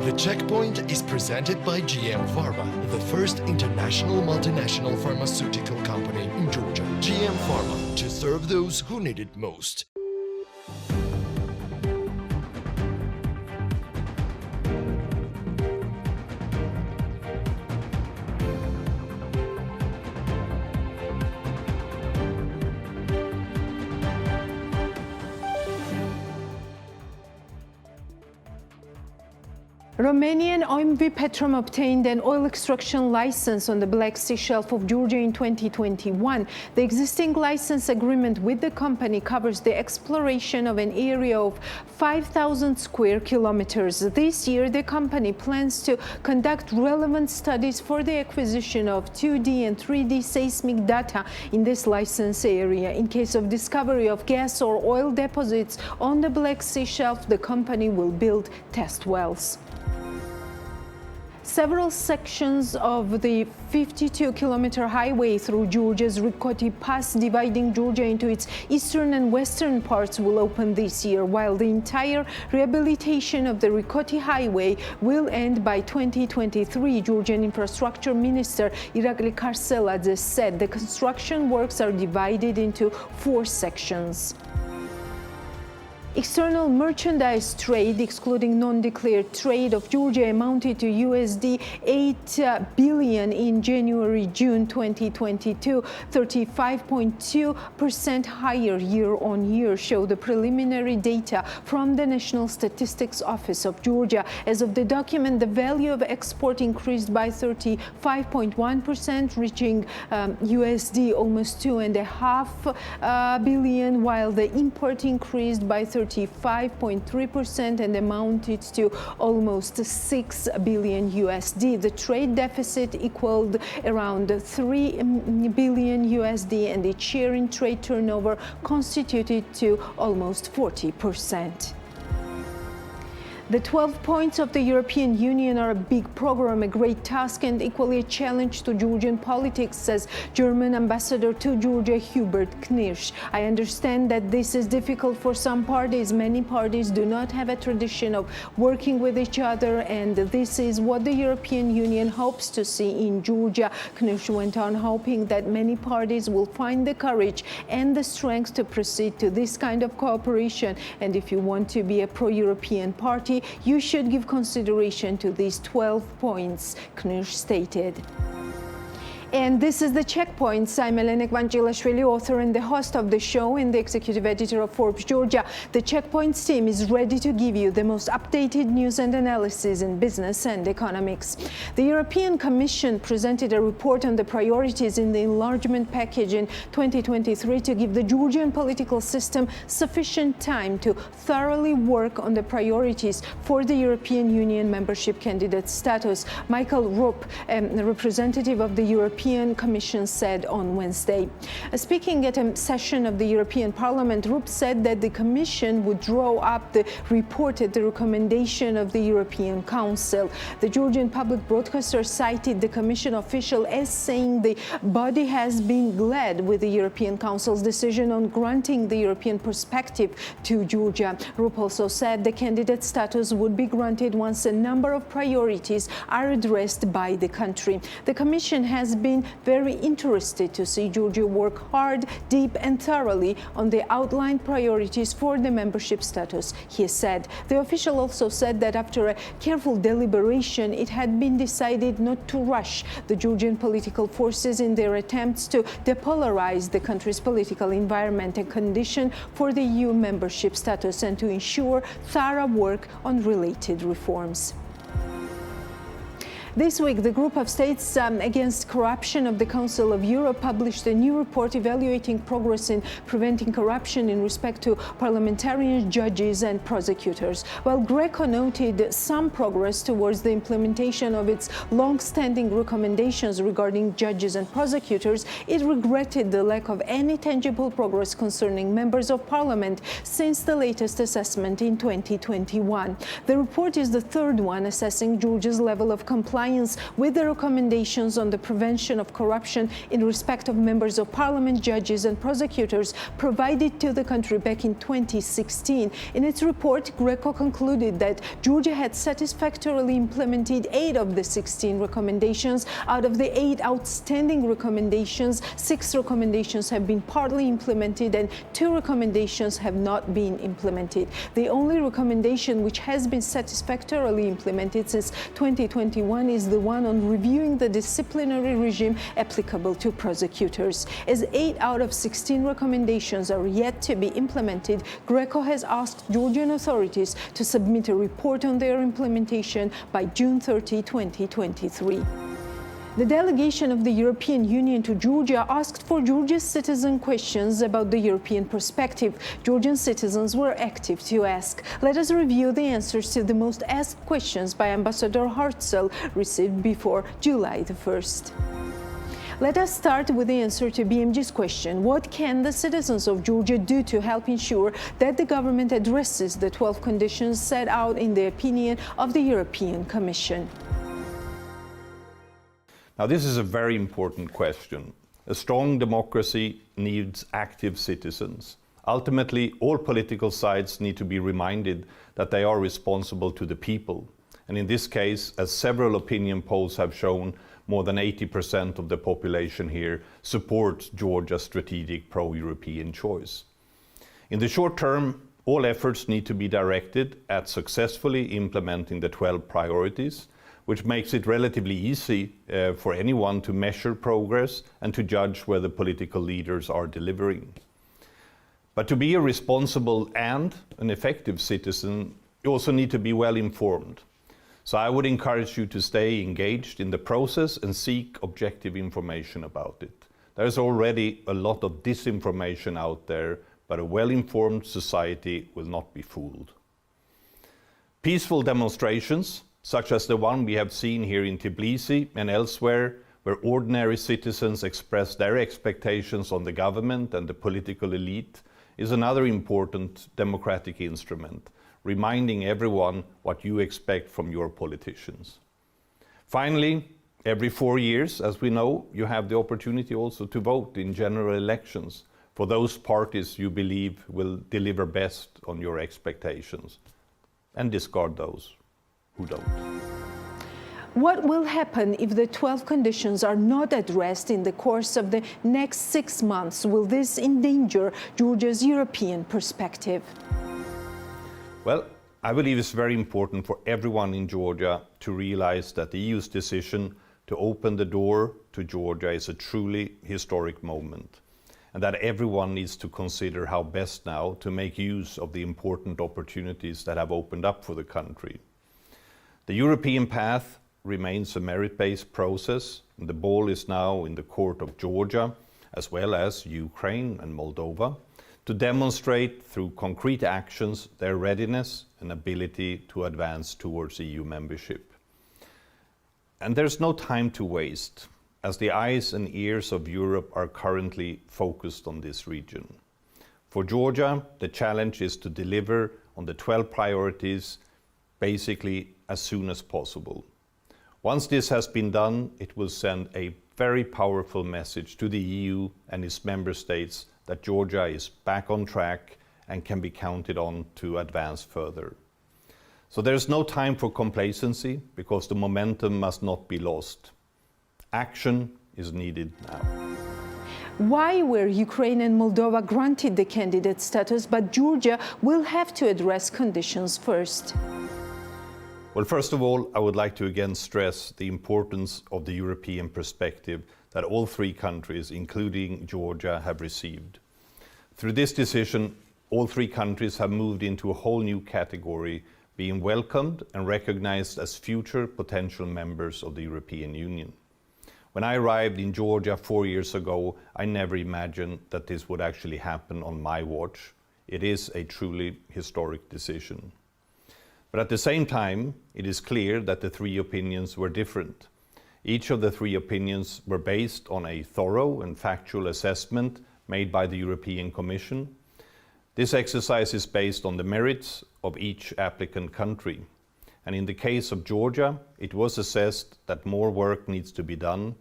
The Checkpoint is presented by GM Pharma, the first international multinational pharmaceutical company in Georgia. GM Pharma, to serve those who need it most. Romanian OMV Petrom obtained an oil extraction license on the Black Sea shelf of Georgia in 2021. The existing license agreement with the company covers the exploration of an area of 5,000 square kilometers. This year, the company plans to conduct relevant studies for the acquisition of 2D and 3D seismic data in this license area. In case of discovery of gas or oil deposits on the Black Sea shelf, the company will build test wells. Several sections of the 52-kilometer highway through Georgia's Rikoti Pass, dividing Georgia into its eastern and western parts, will open this year, while the entire rehabilitation of the Rikoti Highway will end by 2023. Georgian Infrastructure Minister Irakli Karseladze said the construction works are divided into 4 sections. External merchandise trade, excluding non-declared trade, of Georgia amounted to USD 8 billion in January-June 2022, 35.2% higher year-on-year, show the preliminary data from the National Statistics Office of Georgia. As of the document, the value of export increased by 35.1%, reaching USD almost 2.5 billion, while the import increased by 35.3% and amounted to almost 6 billion USD. The trade deficit equaled around 3 billion USD, and its share in trade turnover constituted to almost 40%. The 12 points of the European Union are a big program, a great task, and equally a challenge to Georgian politics, says German ambassador to Georgia, Hubert Knirsch. I understand that this is difficult for some parties. Many parties do not have a tradition of working with each other, and this is what the European Union hopes to see in Georgia. Knirsch went on, hoping that many parties will find the courage and the strength to proceed to this kind of cooperation. And if you want to be a pro-European party, you should give consideration to these 12 points, Knirsch stated. And this is The Checkpoint. I'm Elena Gvanchilashvili, author and the host of the show and the executive editor of Forbes Georgia. The Checkpoint's team is ready to give you the most updated news and analysis in business and economics. The European Commission presented a report on the priorities in the enlargement package in 2023 to give the Georgian political system sufficient time to thoroughly work on the priorities for the European Union membership candidate status. Michael Rupp, a representative of the European Commission, said on Wednesday. Speaking at a session of the European Parliament, Rupp said that the Commission would draw up the report at the recommendation of the European Council. The Georgian public broadcaster cited the Commission official as saying the body has been glad with the European Council's decision on granting the European perspective to Georgia. Rupp also said the candidate status would be granted once a number of priorities are addressed by the country. The Commission has been very interested to see Georgia work hard, deep and thoroughly on the outlined priorities for the membership status, he said. The official also said that after a careful deliberation, it had been decided not to rush the Georgian political forces in their attempts to depolarize the country's political environment, a condition for the EU membership status, and to ensure thorough work on related reforms. This week, the Group of States Against Corruption of the Council of Europe published a new report evaluating progress in preventing corruption in respect to parliamentarians, judges and prosecutors. While GRECO noted some progress towards the implementation of its long-standing recommendations regarding judges and prosecutors, it regretted the lack of any tangible progress concerning members of parliament since the latest assessment in 2021. The report is the third one assessing Georgia's level of compliance compliance with the recommendations on the prevention of corruption in respect of members of parliament, judges and prosecutors provided to the country back in 2016. In its report, Greco concluded that Georgia had satisfactorily implemented 8 of the 16 recommendations. Out of the 8 outstanding recommendations, 6 recommendations have been partly implemented and 2 recommendations have not been implemented. The only recommendation which has been satisfactorily implemented since 2021 is the one on reviewing the disciplinary regime applicable to prosecutors. As 8 out of 16 recommendations are yet to be implemented, Greco has asked Georgian authorities to submit a report on their implementation by June 30, 2023. The delegation of the European Union to Georgia asked for Georgia's citizen questions about the European perspective. Georgian citizens were active to ask. Let us review the answers to the most asked questions by Ambassador Hartzell received before July the 1st. Let us start with the answer to BMG's question. What can the citizens of Georgia do to help ensure that the government addresses the 12 conditions set out in the opinion of the European Commission? Now, this is a very important question. A strong democracy needs active citizens. Ultimately, all political sides need to be reminded that they are responsible to the people. And in this case, as several opinion polls have shown, more than 80% of the population here supports Georgia's strategic pro-European choice. In the short term, all efforts need to be directed at successfully implementing the 12 priorities, which makes it relatively easy for anyone to measure progress and to judge whether political leaders are delivering. But to be a responsible and an effective citizen, you also need to be well informed. So I would encourage you to stay engaged in the process and seek objective information about it. There's already a lot of disinformation out there, but a well-informed society will not be fooled. Peaceful demonstrations, such as the one we have seen here in Tbilisi and elsewhere, where ordinary citizens express their expectations on the government and the political elite, is another important democratic instrument, reminding everyone what you expect from your politicians. Finally, every 4 years, as we know, you have the opportunity also to vote in general elections for those parties you believe will deliver best on your expectations, and discard those who don't. What will happen if the 12 conditions are not addressed in the course of the next 6 months? Will this endanger Georgia's European perspective? Well, I believe it's very important for everyone in Georgia to realize that the EU's decision to open the door to Georgia is a truly historic moment, and that everyone needs to consider how best now to make use of the important opportunities that have opened up for the country. The European path remains a merit-based process, and the ball is now in the court of Georgia, as well as Ukraine and Moldova, to demonstrate through concrete actions their readiness and ability to advance towards EU membership. And there's no time to waste, as the eyes and ears of Europe are currently focused on this region. For Georgia, the challenge is to deliver on the 12 priorities basically as soon as possible. Once this has been done, it will send a very powerful message to the EU and its member states that Georgia is back on track and can be counted on to advance further. So there's no time for complacency, because the momentum must not be lost. Action is needed now. Why were Ukraine and Moldova granted the candidate status, but Georgia will have to address conditions first? Well, first of all, I would like to again stress the importance of the European perspective that all 3 countries, including Georgia, have received. Through this decision, all 3 countries have moved into a whole new category, being welcomed and recognized as future potential members of the European Union. When I arrived in Georgia 4 years ago, I never imagined that this would actually happen on my watch. It is a truly historic decision. But at the same time, it is clear that the 3 opinions were different. Each of the 3 opinions were based on a thorough and factual assessment made by the European Commission. This exercise is based on the merits of each applicant country. And in the case of Georgia, it was assessed that more work needs to be done,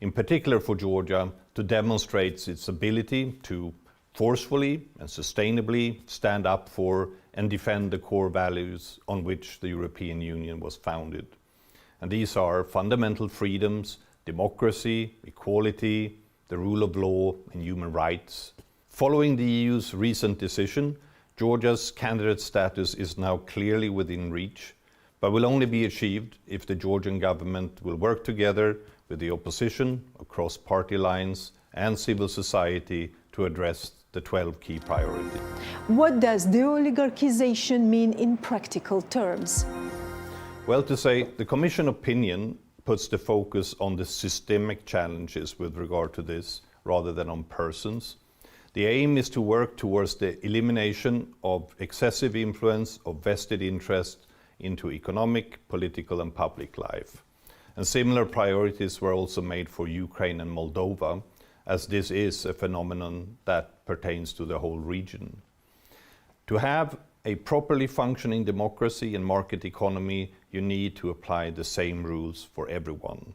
in particular for Georgia to demonstrate its ability to forcefully and sustainably stand up for and defend the core values on which the European Union was founded. And these are fundamental freedoms, democracy, equality, the rule of law, and human rights. Following the EU's recent decision, Georgia's candidate status is now clearly within reach, but will only be achieved if the Georgian government will work together with the opposition across party lines and civil society to address the 12 key priorities. What does de-oligarchization mean in practical terms? Well, to say, the Commission opinion puts the focus on the systemic challenges with regard to this rather than on persons. The aim is to work towards the elimination of excessive influence of vested interest into economic, political and public life. And similar priorities were also made for Ukraine and Moldova, as this is a phenomenon that pertains to the whole region. To have a properly functioning democracy and market economy, you need to apply the same rules for everyone,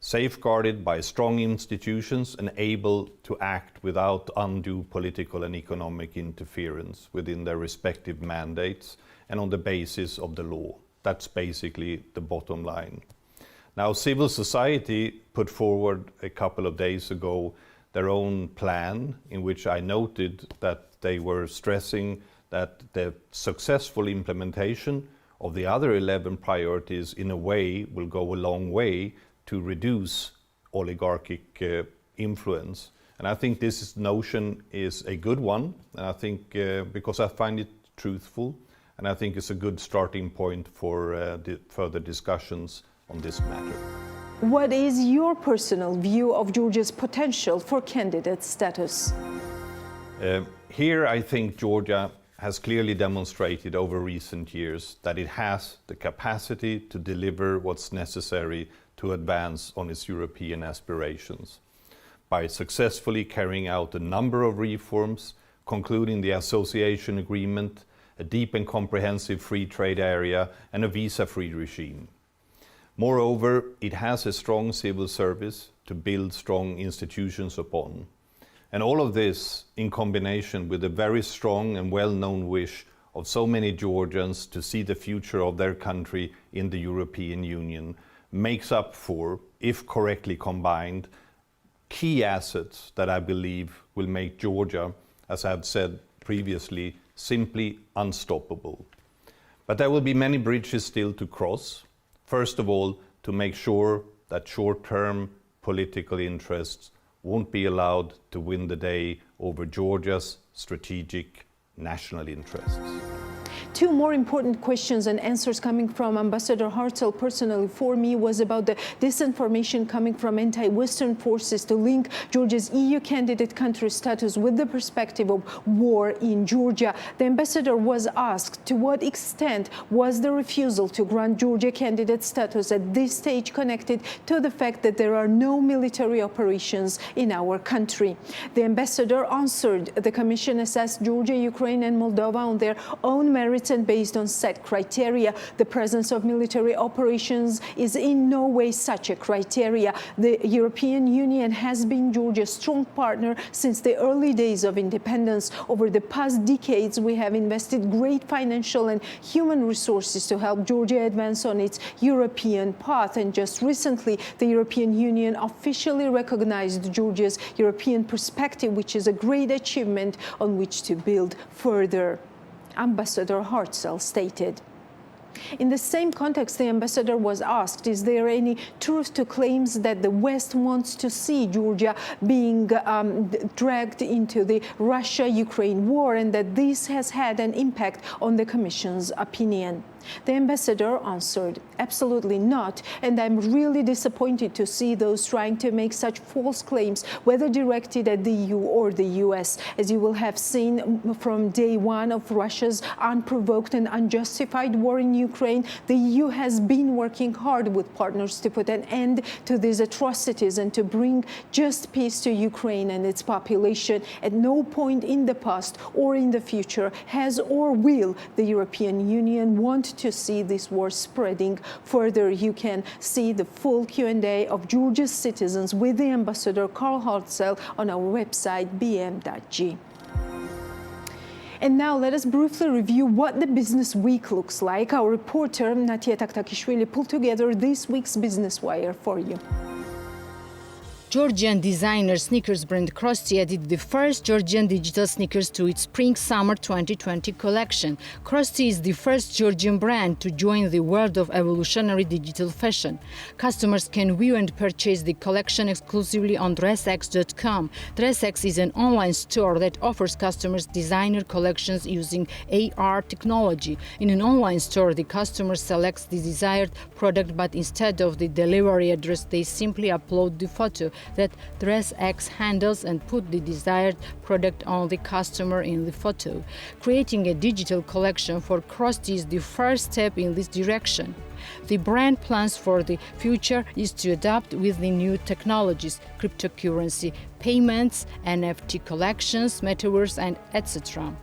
safeguarded by strong institutions and able to act without undue political and economic interference within their respective mandates and on the basis of the law. That's basically the bottom line. Now, civil society put forward a couple of days ago their own plan, in which I noted that they were stressing that the successful implementation of the other 11 priorities in a way will go a long way to reduce oligarchic influence. And I think this notion is a good one, and I think because I find it truthful, and I think it's a good starting point for further discussions on this matter. What is your personal view of Georgia's potential for candidate status? Here I think Georgia has clearly demonstrated over recent years that it has the capacity to deliver what's necessary to advance on its European aspirations by successfully carrying out a number of reforms, concluding the association agreement, a deep and comprehensive free trade area, and a visa-free regime. Moreover, it has a strong civil service to build strong institutions upon. And all of this, in combination with the very strong and well-known wish of so many Georgians to see the future of their country in the European Union, makes up for, if correctly combined, key assets that I believe will make Georgia, as I've said previously, simply unstoppable. But there will be many bridges still to cross. First of all, to make sure that short-term political interests won't be allowed to win the day over Georgia's strategic national interests. Two more important questions and answers coming from Ambassador Hartzell personally for me was about the disinformation coming from anti-Western forces to link Georgia's EU candidate country status with the perspective of war in Georgia. The ambassador was asked to what extent was the refusal to grant Georgia candidate status at this stage connected to the fact that there are no military operations in our country. The ambassador answered the Commission assessed Georgia, Ukraine and Moldova on their own merits and based on set criteria. The presence of military operations is in no way such a criteria. The European Union has been Georgia's strong partner since the early days of independence. Over the past decades, we have invested great financial and human resources to help Georgia advance on its European path. And just recently, the European Union officially recognized Georgia's European perspective, which is a great achievement on which to build further. Ambassador Hartzell stated. In the same context, the ambassador was asked, is there any truth to claims that the West wants to see Georgia being dragged into the Russia-Ukraine war and that this has had an impact on the Commission's opinion? The ambassador answered, absolutely not, and I'm really disappointed to see those trying to make such false claims, whether directed at the EU or the US. As you will have seen from day one of Russia's unprovoked and unjustified war in Ukraine, the EU has been working hard with partners to put an end to these atrocities and to bring just peace to Ukraine and its population. At no point in the past or in the future has or will the European Union want to see this war spreading further. You can see the full Q&A of Georgia's citizens with the ambassador Karl Hartzell on our website bm.g. And now let us briefly review what the business week looks like. Our reporter Natia Taktakishvili pulled together this week's Business Wire for you. Georgian designer sneakers brand Krusty added the first Georgian digital sneakers to its Spring-Summer 2020 collection. Krusty is the first Georgian brand to join the world of evolutionary digital fashion. Customers can view and purchase the collection exclusively on DressX.com. DressX is an online store that offers customers designer collections using AR technology. In an online store, the customer selects the desired product, but instead of the delivery address, they simply upload the photo that DressX handles and put the desired product on the customer in the photo. Creating a digital collection for Krusty is the first step in this direction. The brand plans for the future is to adapt with the new technologies, cryptocurrency, payments, NFT collections, metaverse, and etc.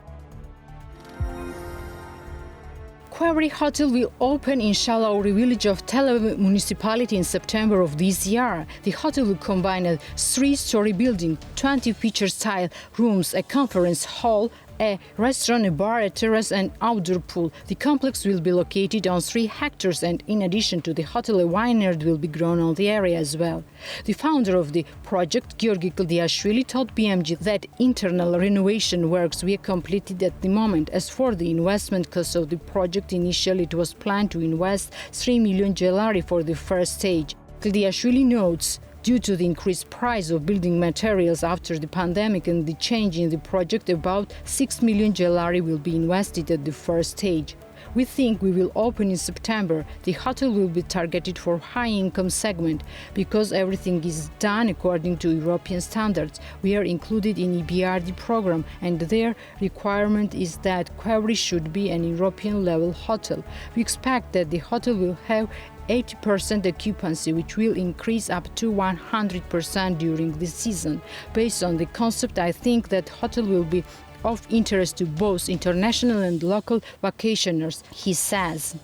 Quarry Hotel will open in Shalauri village of Tel Aviv municipality in September of this year. The hotel will combine a 3-story building, 20 feature-style rooms, a conference hall, a restaurant, a bar, a terrace, and outdoor pool. The complex will be located on 3 hectares, and in addition to the hotel, a vineyard will be grown on the area as well. The founder of the project, Georgi Kildiashvili, told BMG that internal renovation works were completed at the moment. As for the investment cost of the project, initially it was planned to invest 3 million GEL for the first stage. Kildiashvili notes, due to the increased price of building materials after the pandemic and the change in the project, about 6 million GEL will be invested at the first stage. We think we will open in September. The hotel will be targeted for high-income segment because everything is done according to European standards. We are included in EBRD program, and their requirement is that Quarry should be an European-level hotel. We expect that the hotel will have 80% occupancy, which will increase up to 100% during the season. Based on the concept, I think that hotel will be of interest to both international and local vacationers, he says.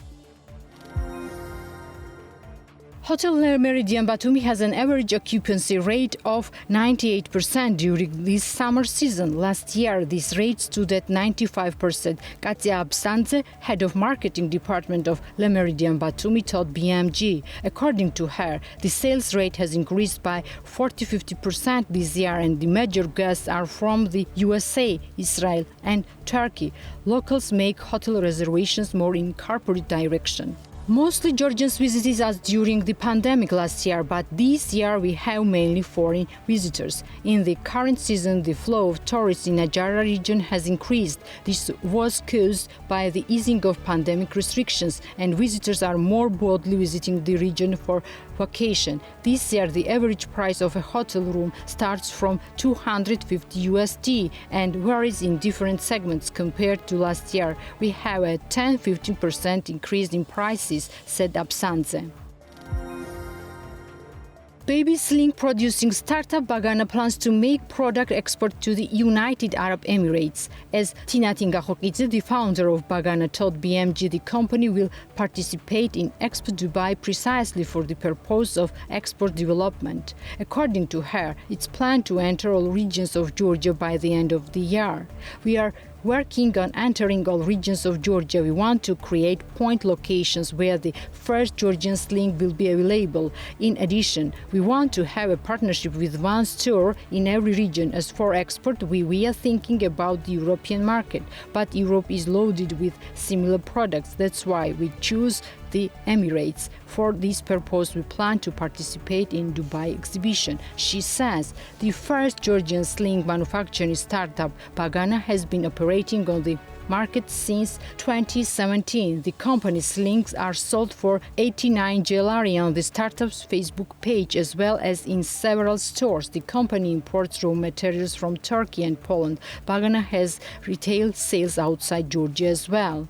Hotel Le Méridien Batumi has an average occupancy rate of 98% during this summer season. Last year, this rate stood at 95%. Katia Absandze, head of marketing department of Le Méridien Batumi, told BMG. According to her, the sales rate has increased by 40-50% this year, and the major guests are from the USA, Israel, and Turkey. Locals make hotel reservations more in corporate direction. Mostly Georgians visited us during the pandemic last year, but this year we have mainly foreign visitors. In the current season, the flow of tourists in Ajara region has increased. This was caused by the easing of pandemic restrictions, and visitors are more boldly visiting the region for vacation. This year, the average price of a hotel room starts from $250 USD and varies in different segments compared to last year. We have a 10-15% increase in prices, said Absandze. Baby sling producing startup Bagana plans to make product export to the United Arab Emirates. As Tina Tingahokidze, the founder of Bagana, told BMG, the company will participate in Expo Dubai precisely for the purpose of export development. According to her, it's planned to enter all regions of Georgia by the end of the year. We are working on entering all regions of Georgia. We want to create point locations where the first Georgian sling will be available. In addition, we want to have a partnership with one store in every region. As for export, we are thinking about the European market, but Europe is loaded with similar products. That's why we choose the Emirates. For this purpose, we plan to participate in Dubai exhibition. She says the first Georgian sling manufacturing startup, Bagana, has been operating on the market since 2017. The company's slings are sold for 89 GEL on the startup's Facebook page, as well as in several stores. The company imports raw materials from Turkey and Poland. Bagana has retail sales outside Georgia as well.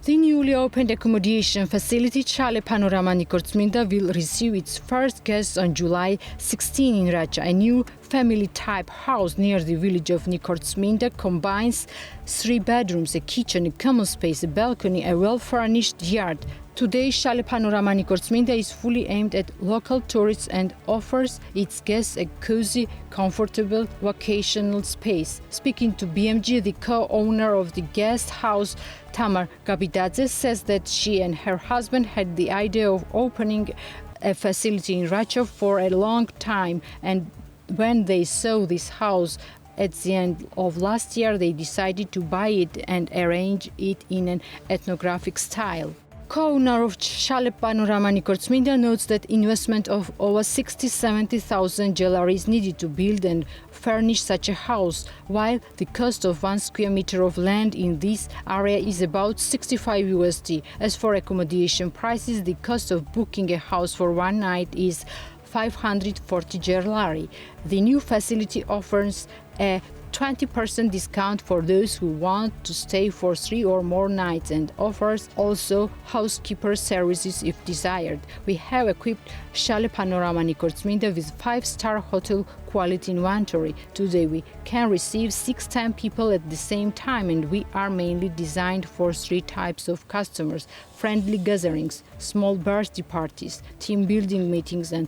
The newly opened accommodation facility Chale Panorama Nikortsminda will receive its first guests on July 16 in Racha. A new family-type house near the village of Nikortsminda combines 3 bedrooms, a kitchen, a common space, a balcony, a well-furnished yard. Today, Chalet Panorama Nikortsminda is fully aimed at local tourists and offers its guests a cozy, comfortable vacational space. Speaking to BMG, the co-owner of the guest house, Tamar Gabidadze, says that she and her husband had the idea of opening a facility in Rachov for a long time, and when they saw this house at the end of last year, they decided to buy it and arrange it in an ethnographic style. Co-owner of Chalet Panorama Nikortsminda notes that investment of over 60,000-70,000 GLR is needed to build and furnish such a house, while the cost of 1 square meter of land in this area is about 65 USD. As for accommodation prices, the cost of booking a house for one night is 540 GLR. The new facility offers a 20% discount for those who want to stay for 3 or more nights and offers also housekeeper services if desired. We have equipped Chalet Panorama Nikortsminda with 5-star hotel quality inventory. Today we can receive 6-10 people at the same time, and we are mainly designed for 3 types of customers: friendly gatherings, small birthday parties, team building meetings, and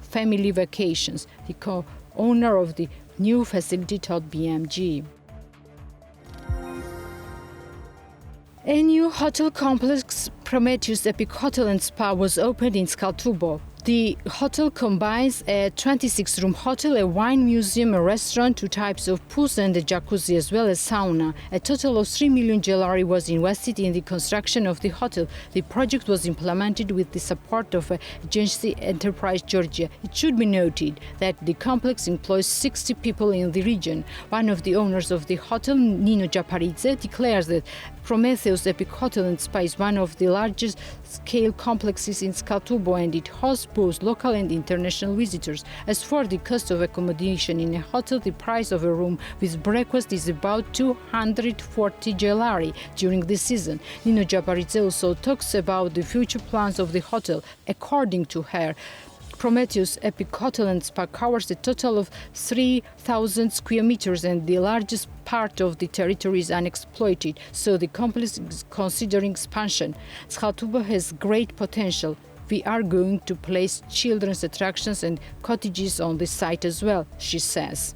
family vacations. The co-owner of the new facility told BMG. A new hotel complex, Prometheus Epic Hotel and Spa, was opened in Skaltubo. The hotel combines a 26-room hotel, a wine museum, a restaurant, 2 types of pools and a jacuzzi, as well as sauna. A total of 3 million GLR was invested in the construction of the hotel. The project was implemented with the support of Agency Enterprise Georgia. It should be noted that the complex employs 60 people in the region. One of the owners of the hotel, Nino Japaridze, declares that Prometheus Epic Hotel and Spa is one of the largest scale complexes in Skaltubo, and it hosts both local and international visitors. As for the cost of accommodation in a hotel, the price of a room with breakfast is about 240 GLR during the season. Nino Japaridze also talks about the future plans of the hotel. According to her, Prometheus Epic Hotel and Spa covers a total of 3,000 square meters, and the largest part of the territory is unexploited, so the complex is considering expansion. Skaltubo has great potential. We are going to place children's attractions and cottages on the site as well, she says.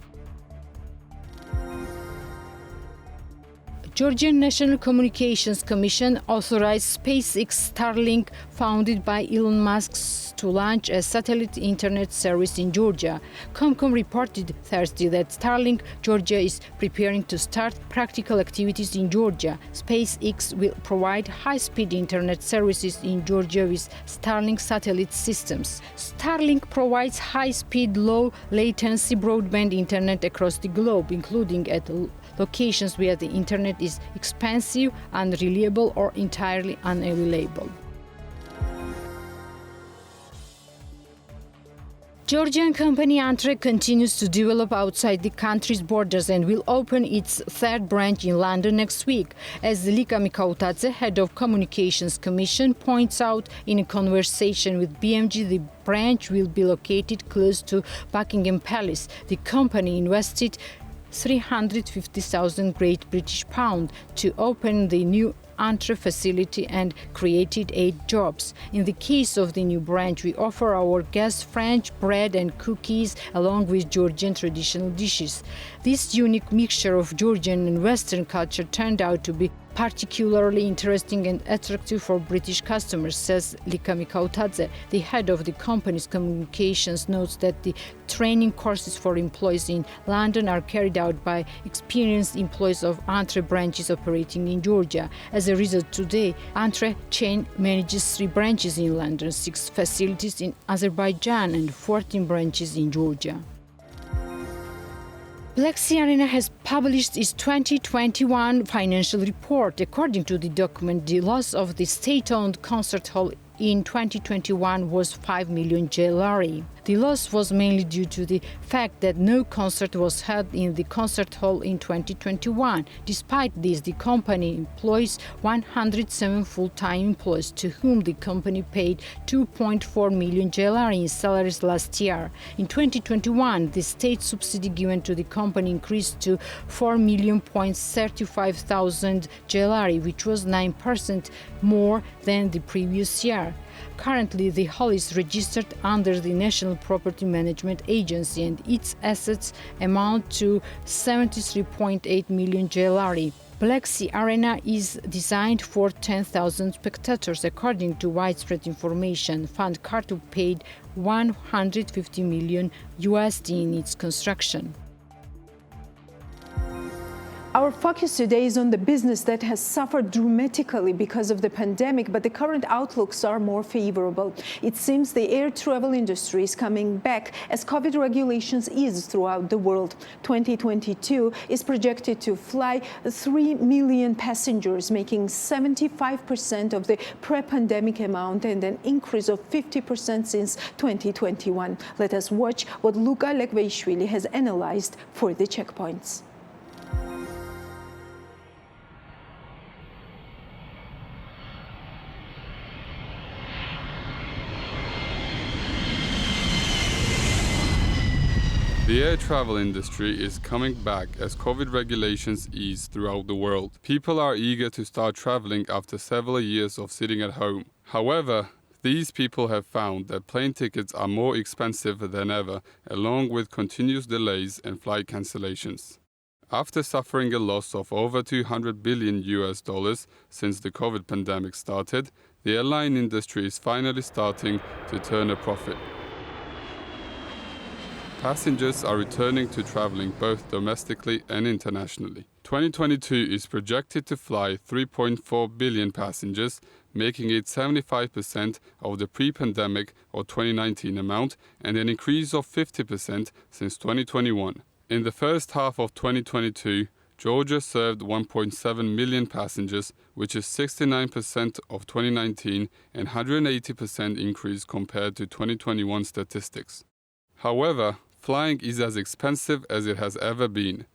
Georgian National Communications Commission authorized SpaceX Starlink, founded by Elon Musk, to launch a satellite internet service in Georgia. Comcom reported Thursday that Starlink Georgia is preparing to start practical activities in Georgia. SpaceX will provide high-speed internet services in Georgia with Starlink satellite systems. Starlink provides high-speed, low-latency broadband internet across the globe, including at locations where the internet is expensive, unreliable, or entirely unavailable. Georgian company Antre continues to develop outside the country's borders and will open its 3rd branch in London next week. As Lika Mikautadze, head of Communications Commission, points out in a conversation with BMG, the branch will be located close to Buckingham Palace. The company invested 350,000 Great British pound to open the new Antre facility and created 8 jobs. In the case of the new branch, we offer our guests French bread and cookies along with Georgian traditional dishes. This unique mixture of Georgian and Western culture turned out to be particularly interesting and attractive for British customers, says Lika Mikautadze. The head of the company's communications notes that the training courses for employees in London are carried out by experienced employees of Antre branches operating in Georgia. As a result, today, Antre chain manages 3 branches in London, 6 facilities in Azerbaijan, and 14 branches in Georgia. Black Sea Arena has published its 2021 financial report. According to the document, the loss of the state-owned concert hall in 2021 was 5 million JLR. The loss was mainly due to the fact that no concert was held in the concert hall in 2021. Despite this, the company employs 107 full-time employees to whom the company paid 2.4 million JLR in salaries last year. In 2021, the state subsidy given to the company increased to 4,035,000 JLR, which was 9% more than the previous year. Currently, the hall is registered under the National Property Management Agency and its assets amount to 73.8 million JLR. Black Sea Arena is designed for 10,000 spectators. According to widespread information, Fund Cartu paid $150 million in its construction. Our focus today is on the business that has suffered dramatically because of the pandemic, but the current outlooks are more favorable. It seems the air travel industry is coming back as COVID regulations ease throughout the world. 2022 is projected to fly 3 million passengers, making 75% of the pre-pandemic amount and an increase of 50% since 2021. Let us watch what Luka Lekveishvili has analyzed for the checkpoints. The air travel industry is coming back as COVID regulations ease throughout the world. People are eager to start traveling after several years of sitting at home. However, these people have found that plane tickets are more expensive than ever, along with continuous delays and flight cancellations. After suffering a loss of over $200 billion since the COVID pandemic started, the airline industry is finally starting to turn a profit. Passengers are returning to traveling both domestically and internationally. 2022 is projected to fly 3.4 billion passengers, making it 75% of the pre-pandemic or 2019 amount and an increase of 50% since 2021. In the first half of 2022, Georgia served 1.7 million passengers, which is 69% of 2019 and 180% increase compared to 2021 statistics. However, flying is as expensive as it has ever been.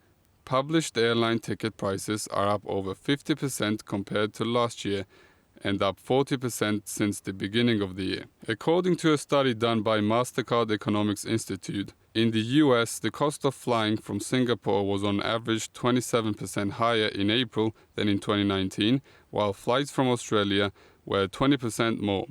Published airline ticket prices are up over 50% compared to last year and up 40% since the beginning of the year. According to a study done by Mastercard Economics Institute, in the US, the cost of flying from Singapore was on average 27% higher in April than in 2019, while flights from Australia were 20% more.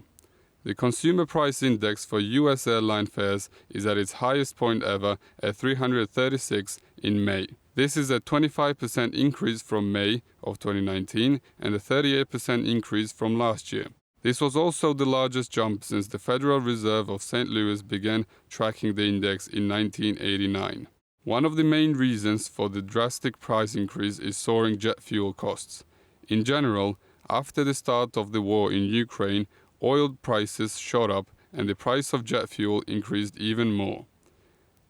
The Consumer Price Index for US airline fares is at its highest point ever at 336 in May. This is a 25% increase from May of 2019 and a 38% increase from last year. This was also the largest jump since the Federal Reserve of St. Louis began tracking the index in 1989. One of the main reasons for the drastic price increase is soaring jet fuel costs. In general, after the start of the war in Ukraine, oil prices shot up and the price of jet fuel increased even more.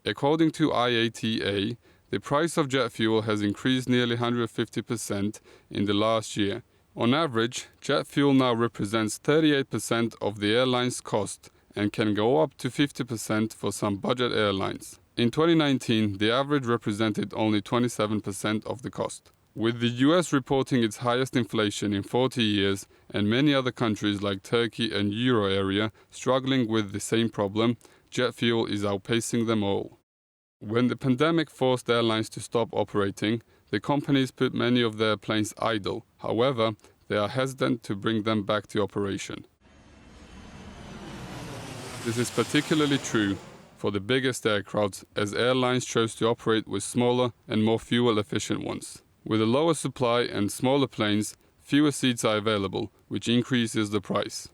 According to IATA, the price of jet fuel has increased nearly 150% in the last year. On average, jet fuel now represents 38% of the airline's cost and can go up to 50% for some budget airlines. In 2019, the average represented only 27% of the cost. With the US reporting its highest inflation in 40 years and many other countries like Turkey and Euro area struggling with the same problem, jet fuel is outpacing them all. When the pandemic forced airlines to stop operating, the companies put many of their planes idle. However, they are hesitant to bring them back to operation. This is particularly true for the biggest aircrafts, as airlines chose to operate with smaller and more fuel-efficient ones. With a lower supply and smaller planes, fewer seats are available, which increases the price.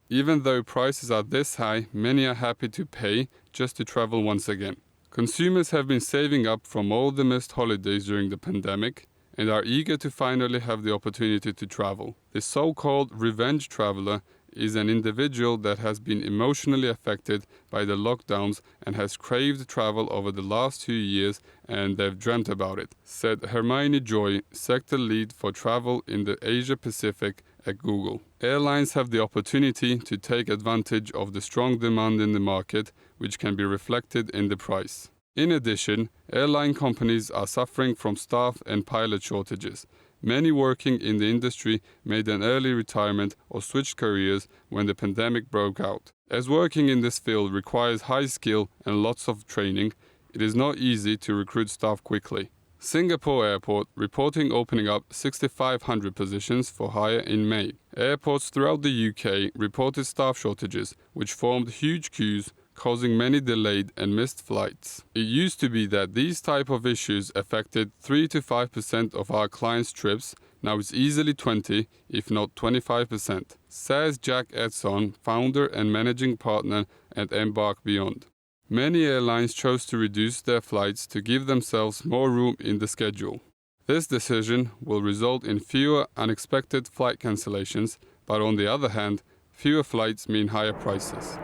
Even though prices are this high, many are happy to pay just to travel once again. Consumers have been saving up from all the missed holidays during the pandemic and are eager to finally have the opportunity to travel. The so-called revenge traveler is an individual that has been emotionally affected by the lockdowns and has craved travel over the last 2 years, and they've dreamt about it, said Hermione Joy, sector lead for travel in the Asia Pacific at Google. Airlines have the opportunity to take advantage of the strong demand in the market, which can be reflected in the price. In addition, airline companies are suffering from staff and pilot shortages. Many working in the industry made an early retirement or switched careers when the pandemic broke out. As working in this field requires high skill and lots of training, it is not easy to recruit staff quickly. Singapore Airport reporting opening up 6,500 positions for hire in May. Airports throughout the UK reported staff shortages, which formed huge queues, causing many delayed and missed flights. It used to be that these type of issues affected 3 to 5% of our clients' trips. Now it's easily 20, if not 25%, says Jack Edson, founder and managing partner at Embark Beyond. Many airlines chose to reduce their flights to give themselves more room in the schedule. This decision will result in fewer unexpected flight cancellations, but on the other hand, fewer flights mean higher prices.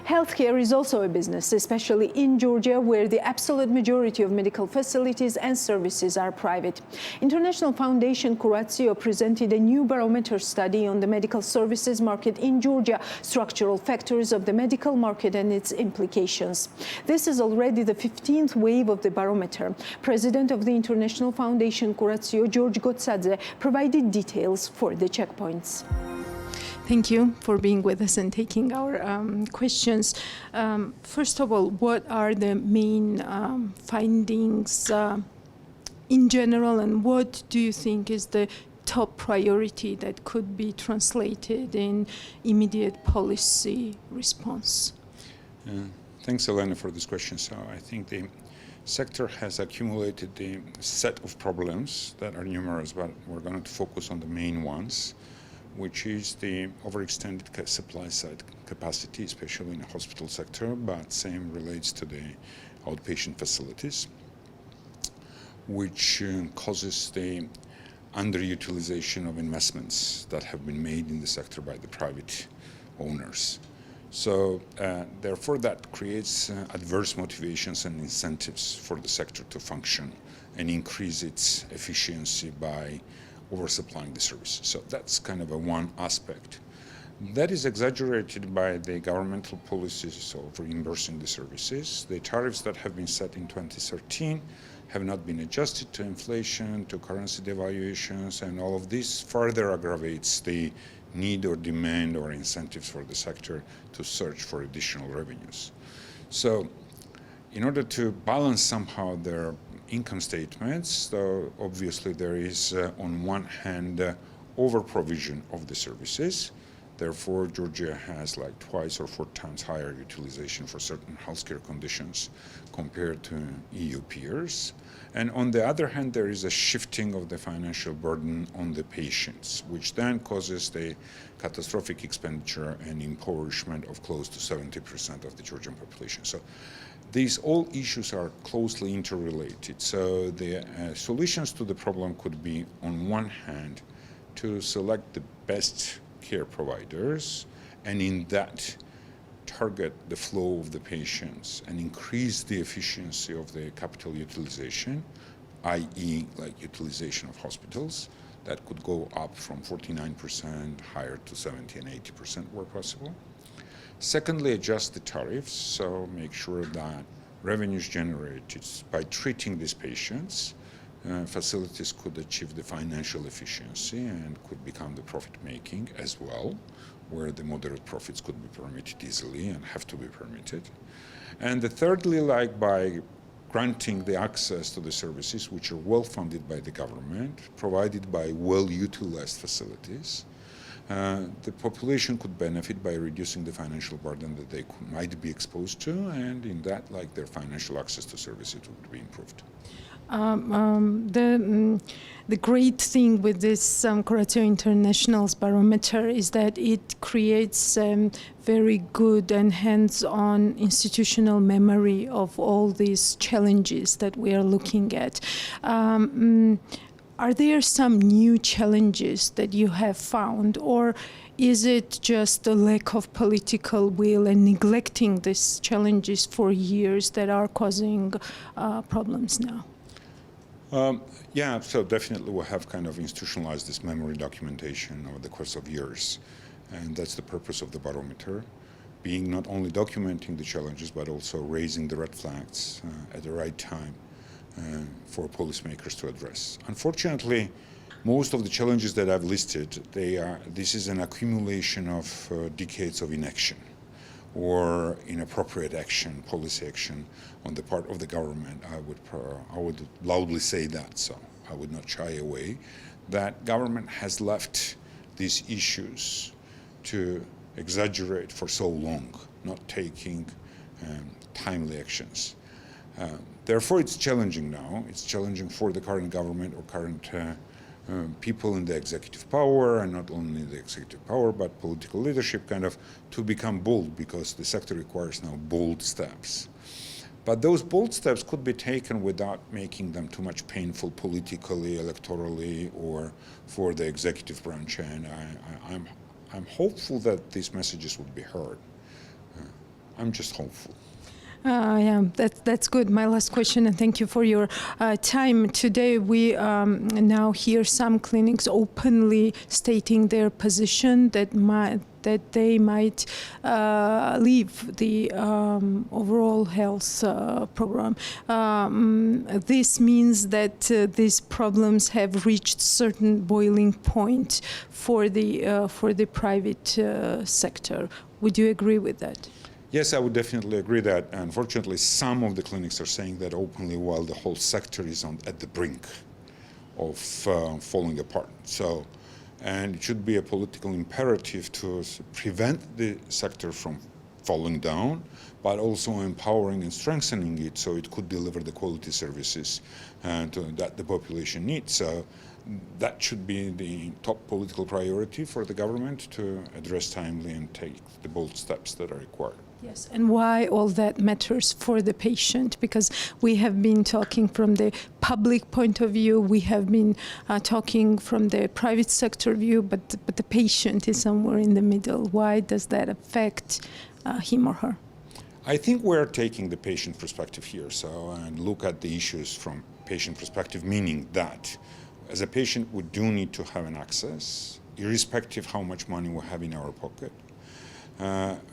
Healthcare is also a business, especially in Georgia, where the absolute majority of medical facilities and services are private. International Foundation Curatio presented a new barometer study on the medical services market in Georgia, structural factors of the medical market and its implications. This is already the 15th wave of the barometer. President of the International Foundation Curatio, George Gotsadze, provided details for the checkpoints. Thank you for being with us and taking our questions. First of all, what are the main findings in general, and what do you think is the top priority that could be translated in immediate policy response? Thanks, Elena, for this question. So I think the sector has accumulated a set of problems that are numerous, but we're going to focus on the main ones, which is the overextended supply side capacity, especially in the hospital sector, but same relates to the outpatient facilities, which causes the underutilization of investments that have been made in the sector by the private owners. So therefore that creates adverse motivations and incentives for the sector to function and increase its efficiency by oversupplying the services. So that's kind of a one aspect. That is exaggerated by the governmental policies of reimbursing the services. The tariffs that have been set in 2013 have not been adjusted to inflation, to currency devaluations, and all of this further aggravates the need or demand or incentives for the sector to search for additional revenues. So in order to balance somehow their income statements, so obviously there is on one hand over provision of the services. Therefore Georgia has like twice or 4 times higher utilization for certain healthcare conditions compared to EU peers. And on the other hand, there is a shifting of the financial burden on the patients, which then causes the catastrophic expenditure and impoverishment of close to 70% of the Georgian population. So these all issues are closely interrelated. So the solutions to the problem could be, on one hand, to select the best care providers, and in that target the flow of the patients and increase the efficiency of the capital utilization, i.e. like utilization of hospitals, that could go up from 49% higher to 70 and 80% where possible. Secondly, adjust the tariffs, so make sure that revenues generated by treating these patients, facilities could achieve the financial efficiency and could become the profit-making as well, where the moderate profits could be permitted easily and have to be permitted. And thirdly, like by granting the access to the services which are well funded by the government, provided by well-utilized facilities, the population could benefit by reducing the financial burden that they might be exposed to, and in that, like their financial access to services would be improved. The great thing with this Curatio International's barometer is that it creates very good and hands-on institutional memory of all these challenges that we are looking at. Are there some new challenges that you have found, or is it just a lack of political will and neglecting these challenges for years that are causing problems now? Yeah, so definitely we have kind of institutionalized this memory documentation over the course of years. And that's the purpose of the barometer, being not only documenting the challenges, but also raising the red flags at the right time for policymakers to address. Unfortunately, most of the challenges that I've listed, this is an accumulation of decades of inaction or inappropriate action, policy action on the part of the government. I would loudly say that, so I would not shy away, that government has left these issues to exaggerate for so long, not taking timely actions. Therefore, it's challenging now. It's challenging for the current government or current people in the executive power, and not only the executive power, but political leadership kind of to become bold, because the sector requires now bold steps. But those bold steps could be taken without making them too much painful politically, electorally, or for the executive branch. And I'm hopeful that these messages would be heard. I'm just hopeful. Yeah, that's good. My last question, and thank you for your time. Today we now hear some clinics openly stating their position that they might leave the overall health program. This means that these problems have reached certain boiling point for the private sector. Would you agree with that? Yes, I would definitely agree that. Unfortunately, some of the clinics are saying that openly, while the whole sector is at the brink of falling apart. So, and it should be a political imperative to prevent the sector from falling down, but also empowering and strengthening it so it could deliver the quality services that the population needs. So that should be the top political priority for the government to address timely and take the bold steps that are required. Yes, and why all that matters for the patient, because we have been talking from the public point of view, we have been talking from the private sector view, but the patient is somewhere in the middle. Why does that affect him or her? I think we're taking the patient perspective here, and look at the issues from patient perspective, meaning that as a patient we do need to have an access, irrespective how much money we have in our pocket.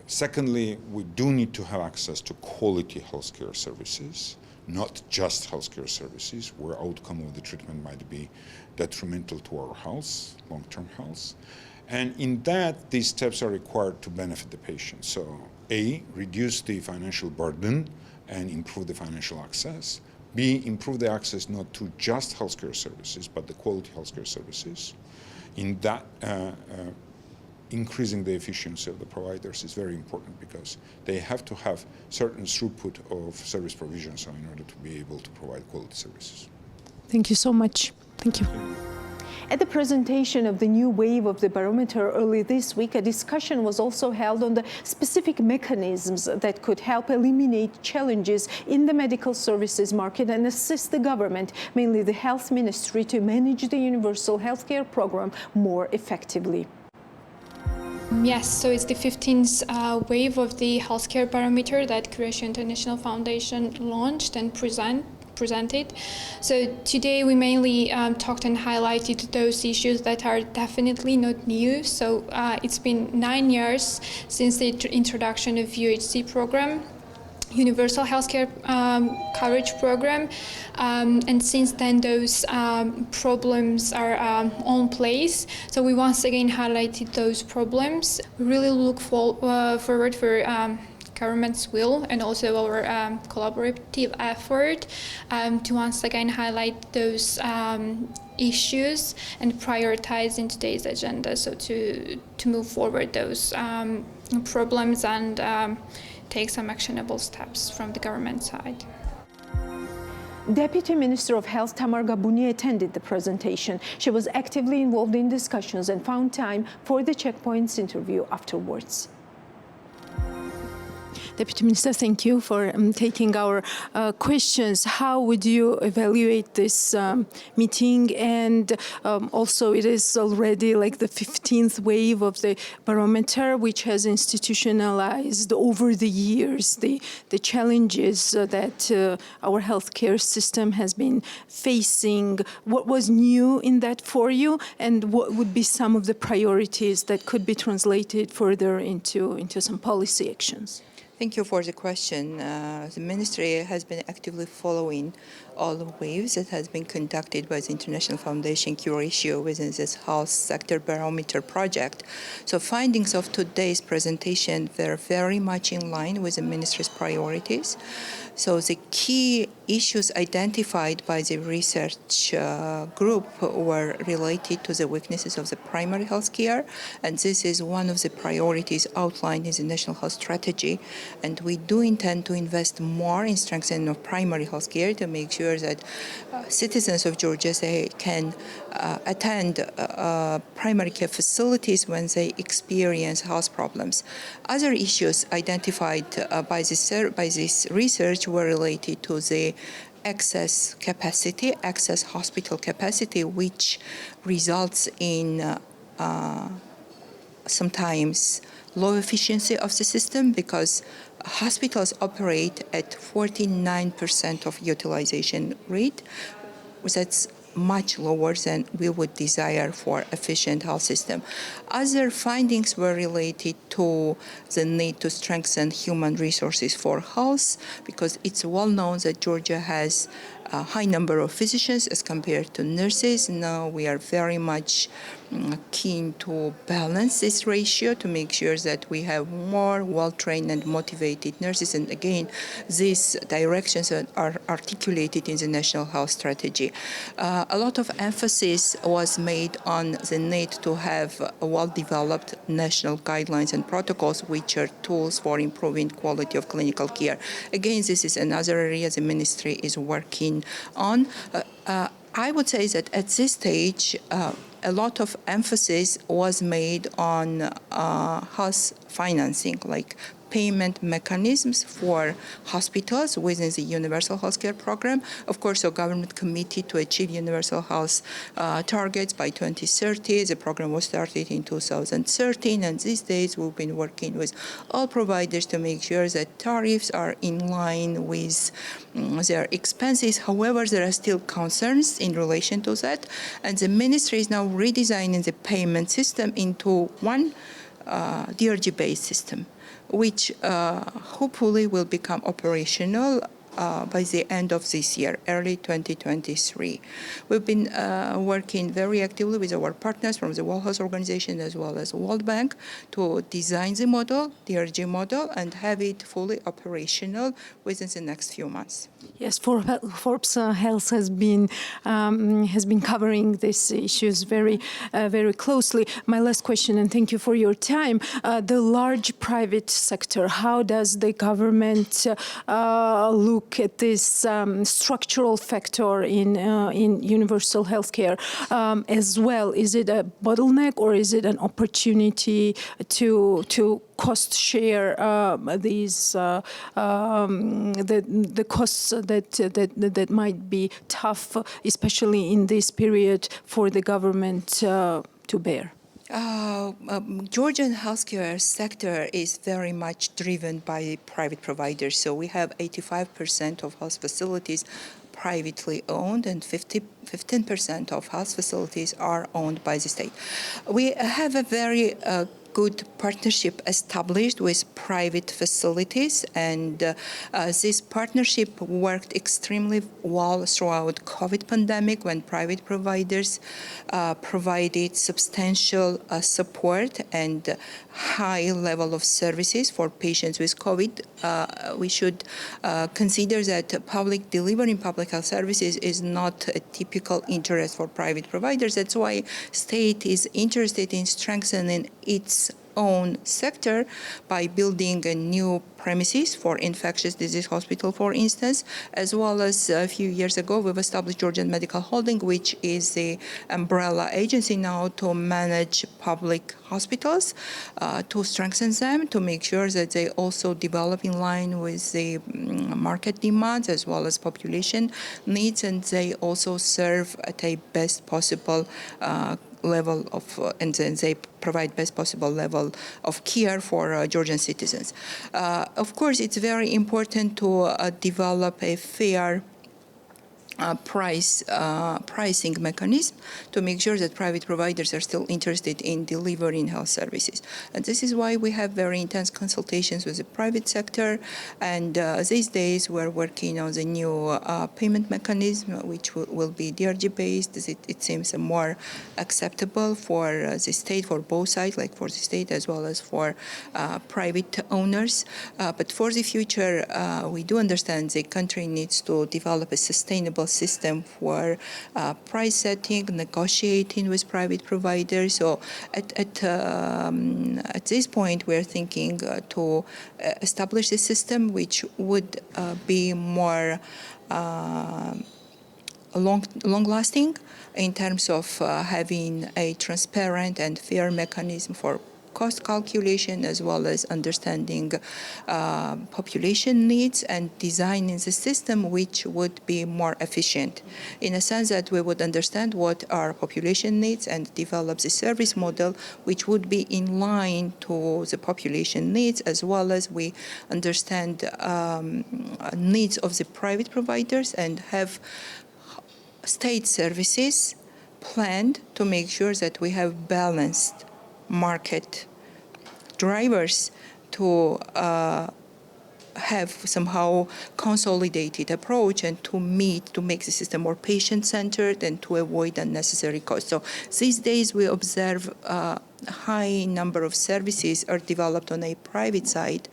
Secondly, we do need to have access to quality healthcare services, not just healthcare services where outcome of the treatment might be detrimental to our health, long-term health. And in that, these steps are required to benefit the patient. So, A, reduce the financial burden and improve the financial access. B, improve the access not to just healthcare services, but the quality healthcare services. In that, increasing the efficiency of the providers is very important, because they have to have certain throughput of service provision in order to be able to provide quality services. Thank you so much. Thank you. At the presentation of the new wave of the barometer early this week, a discussion was also held on the specific mechanisms that could help eliminate challenges in the medical services market and assist the government, mainly the health ministry, to manage the universal healthcare program more effectively. Yes, so it's the 15th wave of the healthcare barometer that Croatia International Foundation launched and presented. So today we mainly talked and highlighted those issues that are definitely not new. So it's been 9 years since the introduction of UHC program, Universal Healthcare Coverage Program, and since then those problems are on place. So we once again highlighted those problems. We really look forward for government's will and also our collaborative effort to once again highlight those issues and prioritize in today's agenda, so to move forward those problems and take some actionable steps from the government side. Deputy Minister of Health Tamar Gabuni attended the presentation. She was actively involved in discussions and found time for the Checkpoints interview afterwards. Deputy Minister, thank you for taking our questions. How would you evaluate this meeting? And also, it is already like the 15th wave of the barometer, which has institutionalized over the years the challenges that our healthcare system has been facing. What was new in that for you, and what would be some of the priorities that could be translated further into some policy actions? Thank you for the question. The Ministry has been actively following all the waves that has been conducted by the International Foundation Q-Ratio within this Health Sector Barometer project. So findings of today's presentation were very much in line with the Ministry's priorities. So the key issues identified by the research group were related to the weaknesses of the primary health care, and this is one of the priorities outlined in the National Health Strategy. And we do intend to invest more in strengthening of primary health care to make sure that citizens of Georgia can attend primary care facilities when they experience health problems. Other issues identified by this research were related to the excess hospital capacity, which results in sometimes low efficiency of the system because hospitals operate at 49% of utilization rate. That's much lower than we would desire for efficient health system. Other findings were related to the need to strengthen human resources for health, because it's well known that Georgia has a high number of physicians as compared to nurses. Now we are very much keen to balance this ratio to make sure that we have more well-trained and motivated nurses. And again, these directions are articulated in the National Health Strategy. A lot of emphasis was made on the need to have well-developed national guidelines and protocols, which are tools for improving quality of clinical care. Again, this is another area the Ministry is working on. I would say that at this stage, a lot of emphasis was made on health financing, like payment mechanisms for hospitals within the Universal Healthcare Program. Of course, our government committed to achieve universal health targets by 2030. The program was started in 2013, and these days we've been working with all providers to make sure that tariffs are in line with their expenses. However, there are still concerns in relation to that, and the Ministry is now redesigning the payment system into one DRG-based system, which hopefully will become operational by the end of this year, early 2023. We've been working very actively with our partners from the World Health Organization as well as World Bank to design the model, DRG model, and have it fully operational within the next few months. Yes, Forbes Health has been covering these issues very closely. My last question, and thank you for your time. The large private sector, how does the government look at this structural factor in universal healthcare as well? Is it a bottleneck, or is it an opportunity to cost share these the costs that might be tough, especially in this period, for the government to bear? Georgian healthcare sector is very much driven by private providers. So we have 85% of health facilities privately owned, and 15% of health facilities are owned by the state. We have a very good partnership established with private facilities, and this partnership worked extremely well throughout COVID pandemic, when private providers provided substantial support and high level of services for patients with COVID. We should consider that public delivering public health services is not a typical interest for private providers. That's why state is interested in strengthening its own sector by building a new premises for infectious disease hospital, for instance, as well as a few years ago we've established Georgian Medical Holding, which is the umbrella agency now to manage public hospitals, to strengthen them, to make sure that they also develop in line with the market demands as well as population needs, and they also serve at a best possible level of, and then they provide best possible level of care for Georgian citizens. Of course, it's very important to develop a fair pricing mechanism to make sure that private providers are still interested in delivering health services. And this is why we have very intense consultations with the private sector. And these days we're working on the new payment mechanism, which will be DRG-based. It seems more acceptable for the state, for both sides, like for the state as well as for private owners. But for the future, we do understand the country needs to develop a sustainable system for price setting, negotiating with private providers. So at this point, we're thinking to establish a system which would be more long-lasting in terms of having a transparent and fair mechanism for cost calculation, as well as understanding population needs and designing the system which would be more efficient, in a sense that we would understand what our population needs and develop the service model which would be in line to the population needs, as well as we understand needs of the private providers and have state services planned to make sure that we have balanced market drivers to have somehow consolidated approach and to make the system more patient-centered and to avoid unnecessary costs. So these days we observe a high number of services are developed on a private side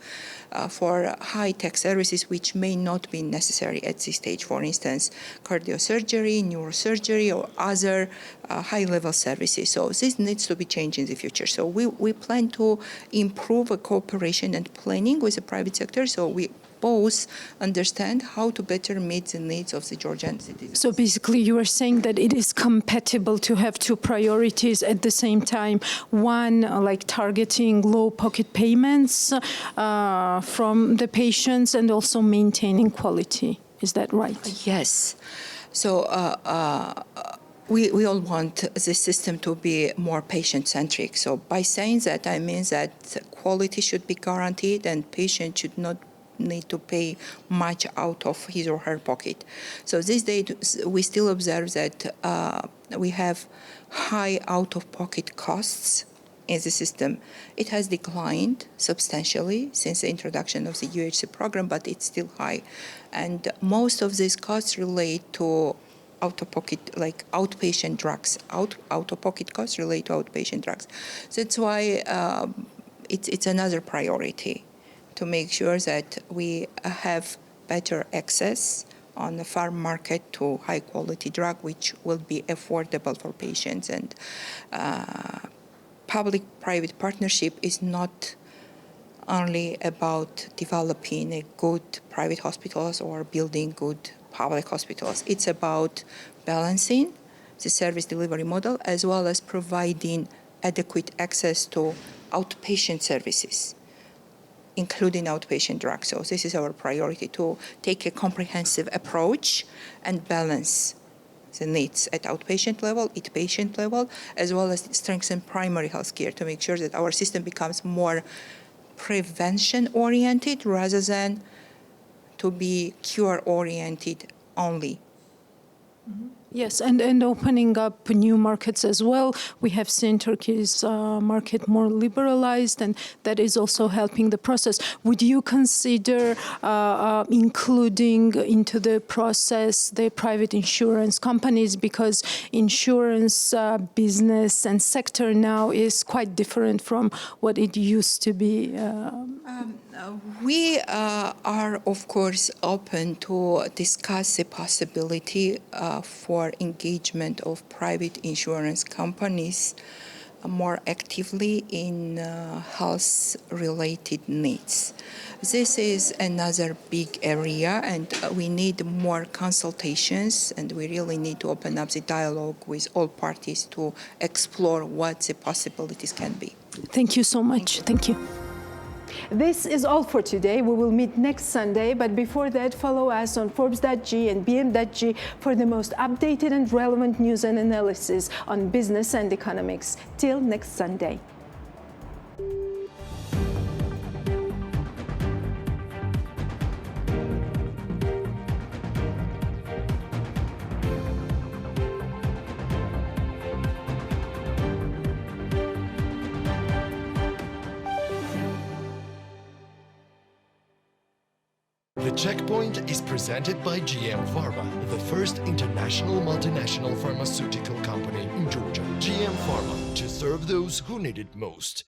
for high-tech services which may not be necessary at this stage. For instance, cardiosurgery, neurosurgery, or other high-level services. So this needs to be changed in the future. So we plan to improve cooperation and planning with the private sector, so we both understand how to better meet the needs of the Georgian citizens. So basically you are saying that it is compatible to have two priorities at the same time. One, like targeting low pocket payments from the patients and also maintaining quality. Is that right? Yes. So we all want the system to be more patient-centric. So by saying that, I mean that quality should be guaranteed and patient should not need to pay much out of his or her pocket. So these days we still observe that we have high out-of-pocket costs in the system. It has declined substantially since the introduction of the UHC program, but it's still high. And most of these costs relate to out-of-pocket, like outpatient drugs. Out-of-pocket costs relate to outpatient drugs. So that's why it's another priority to make sure that we have better access on the farm market to high-quality drug, which will be affordable for patients. And public-private partnership is not only about developing a good private hospitals or building good public hospitals. It's about balancing the service delivery model as well as providing adequate access to outpatient services, including outpatient drugs. So this is our priority, to take a comprehensive approach and balance the needs at outpatient level, inpatient level, as well as strengthen primary health care to make sure that our system becomes more prevention-oriented rather than to be cure-oriented only. Mm-hmm. Yes, and opening up new markets as well. We have seen Turkey's market more liberalized, and that is also helping the process. Would you consider including into the process the private insurance companies, because insurance business and sector now is quite different from what it used to be? We are, of course, open to discuss the possibility for engagement of private insurance companies more actively in health-related needs. This is another big area, and we need more consultations, and we really need to open up the dialogue with all parties to explore what the possibilities can be. Thank you so much. Thank you. This is all for today. We will meet next Sunday, but before that, follow us on Forbes.g and BM.g for the most updated and relevant news and analysis on business and economics. Till next Sunday. The Checkpoint is presented by GM Pharma, the first international multinational pharmaceutical company in Georgia. GM Pharma, to serve those who need it most.